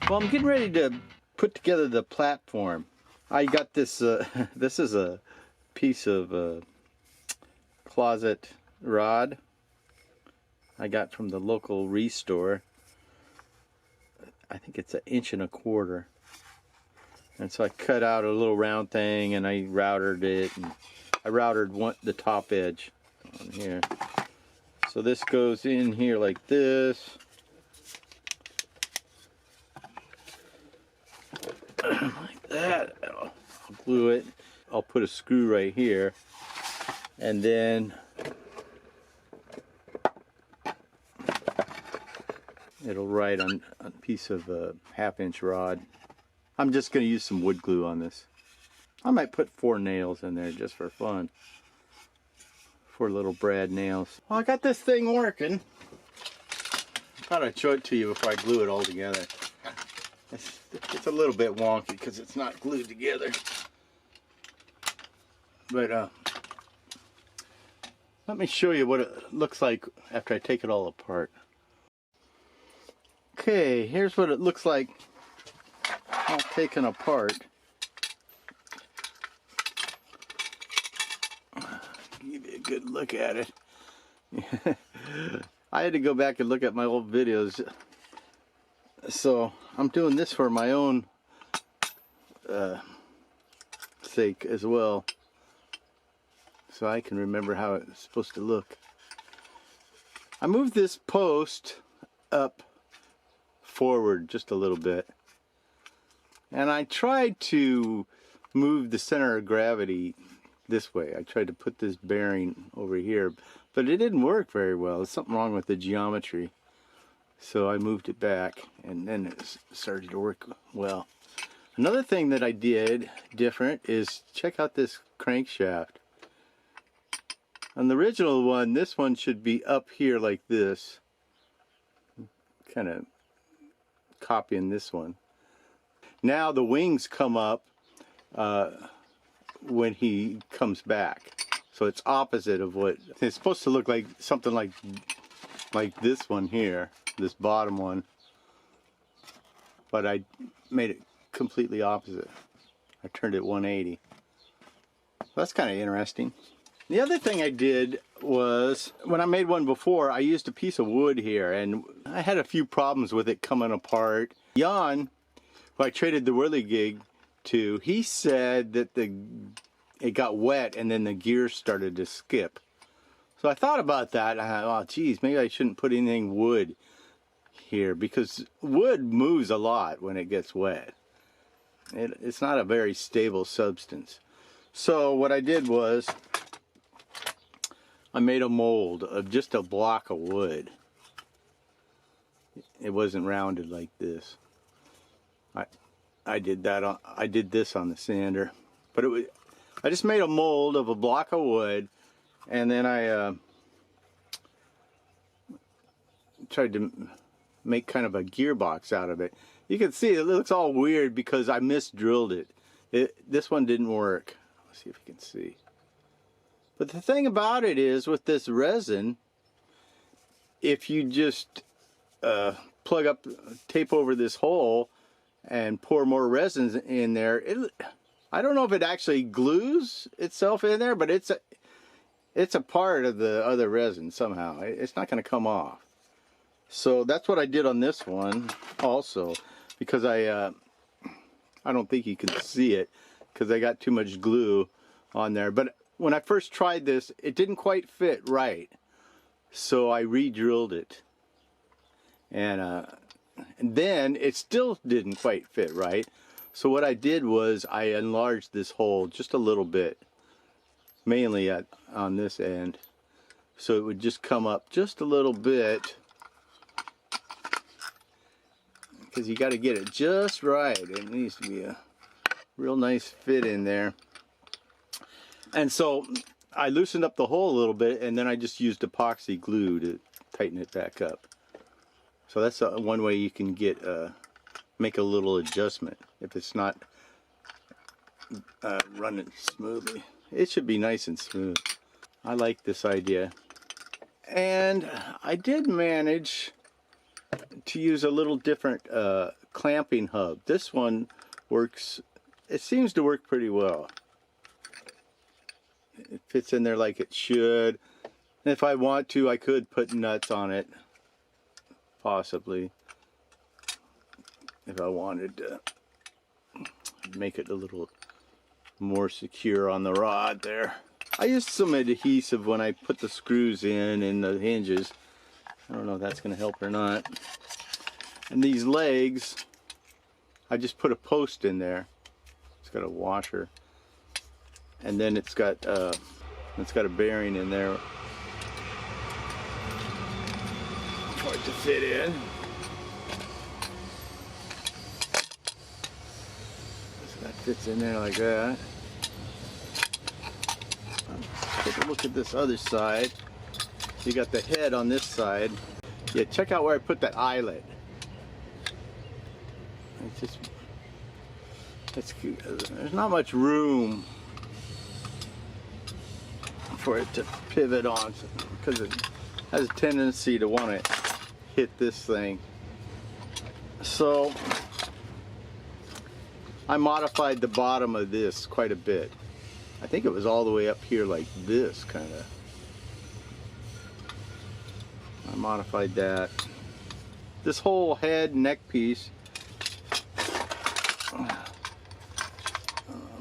Well, I'm getting ready to put together the platform. I got this, this is a piece of closet rod I got from the local restore. I think it's 1.25 inches. And so I cut out a little round thing and I routed it. And I routed the top edge on here. So this goes in here like this. Like that. I'll glue it. I'll put a screw right here. And then it'll ride on a piece of a 1/2 inch rod. I'm just going to use some wood glue on this. I might put 4 nails in there just for fun. 4 little brad nails. Well, I got this thing working. I thought I'd show it to you before I glue it all together. It's a little bit wonky because it's not glued together. But let me show you what it looks like after I take it all apart. Okay, here's what it looks like all taken apart. Give you a good look at it. I had to go back and look at my old videos, so I'm doing this for my own sake as well, so I can remember how it's supposed to look. I moved this post up forward just a little bit, and I tried to move the center of gravity this way. I tried to put this bearing over here, but it didn't work very well. There's something wrong with the geometry. So I moved it back, and then it started to work well. Another thing that I did different is check out this crankshaft. On the original one, this one should be up here like this. Kind of copying this one. Now the wings come up when he comes back, so it's opposite of what it's supposed to look like. Something like this one here, this bottom one, but I made it completely opposite. I turned it 180. So that's kind of interesting. The other thing I did was, when I made one before, I used a piece of wood here, and I had a few problems with it coming apart. Jan, who I traded the whirligig to, he said that it got wet and then the gears started to skip. So I thought about that. I thought, oh geez, maybe I shouldn't put anything wood here, because wood moves a lot when it gets wet. It's not a very stable substance. So what I did was, I made a mold of just a block of wood. It wasn't rounded like this. I did that. I did this on the sander, but I just made a mold of a block of wood, and then I tried to make kind of a gearbox out of it. You can see it looks all weird because I misdrilled it. This one didn't work. Let's see if you can see. But the thing about it is, with this resin, if you just plug up, tape over this hole and pour more resins in there, I don't know if it actually glues itself in there, but it's a part of the other resin somehow. It's not going to come off. So that's what I did on this one also, because I don't think you can see it because I got too much glue on there. But when I first tried this, it didn't quite fit right, so I re-drilled it, and then it still didn't quite fit right. So what I did was I enlarged this hole just a little bit, mainly on this end, so it would just come up just a little bit, because you got to get it just right. It needs to be a real nice fit in there. And so I loosened up the hole a little bit, and then I just used epoxy glue to tighten it back up. So that's one way you can get make a little adjustment if it's not running smoothly. It should be nice and smooth. I like this idea. And I did manage to use a little different clamping hub. This one works, it seems to work pretty well. It fits in there like it should. And if I want to, I could put nuts on it, possibly, if I wanted to make it a little more secure on the rod there. I used some adhesive when I put the screws in and the hinges. I don't know if that's going to help or not. And these legs, I just put a post in there. It's got a washer, and then it's got a bearing in there for it to fit in. So that fits in there like that. Take a look at this other side. You got the head on this side. Yeah, check out where I put that eyelet. There's not much room for it to pivot on, because it has a tendency to want to hit this thing. So I modified the bottom of this quite a bit. I think it was all the way up here like this, kind of. I modified that. This whole head neck piece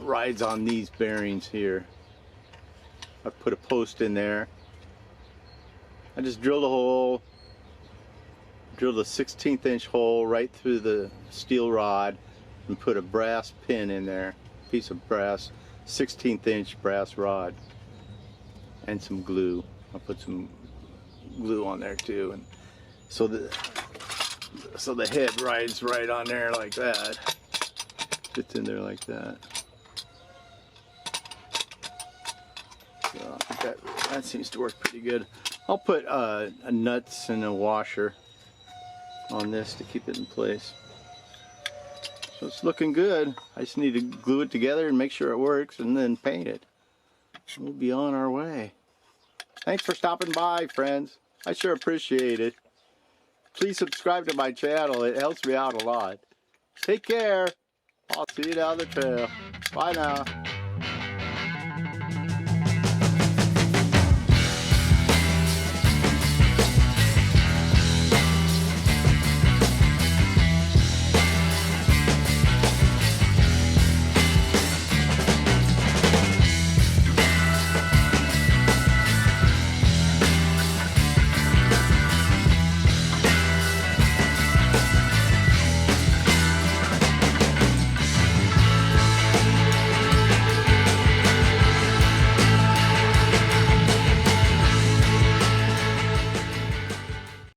rides on these bearings here. I put a post in there. I just drilled a hole, drilled a 1/16 inch hole right through the steel rod, and put a brass pin in there, piece of brass, 1/16 inch brass rod, and some glue. I'll put some glue on there too, and so the head rides right on there like that. Fits in there like that. So I think that seems to work pretty good. I'll put a nuts and a washer on this to keep it in place. So it's looking good. I just need to glue it together and make sure it works, and then paint it. We'll be on our way. Thanks for stopping by, friends. I sure appreciate it. Please subscribe to my channel. It helps me out a lot. Take care. I'll see you down the trail. Bye now.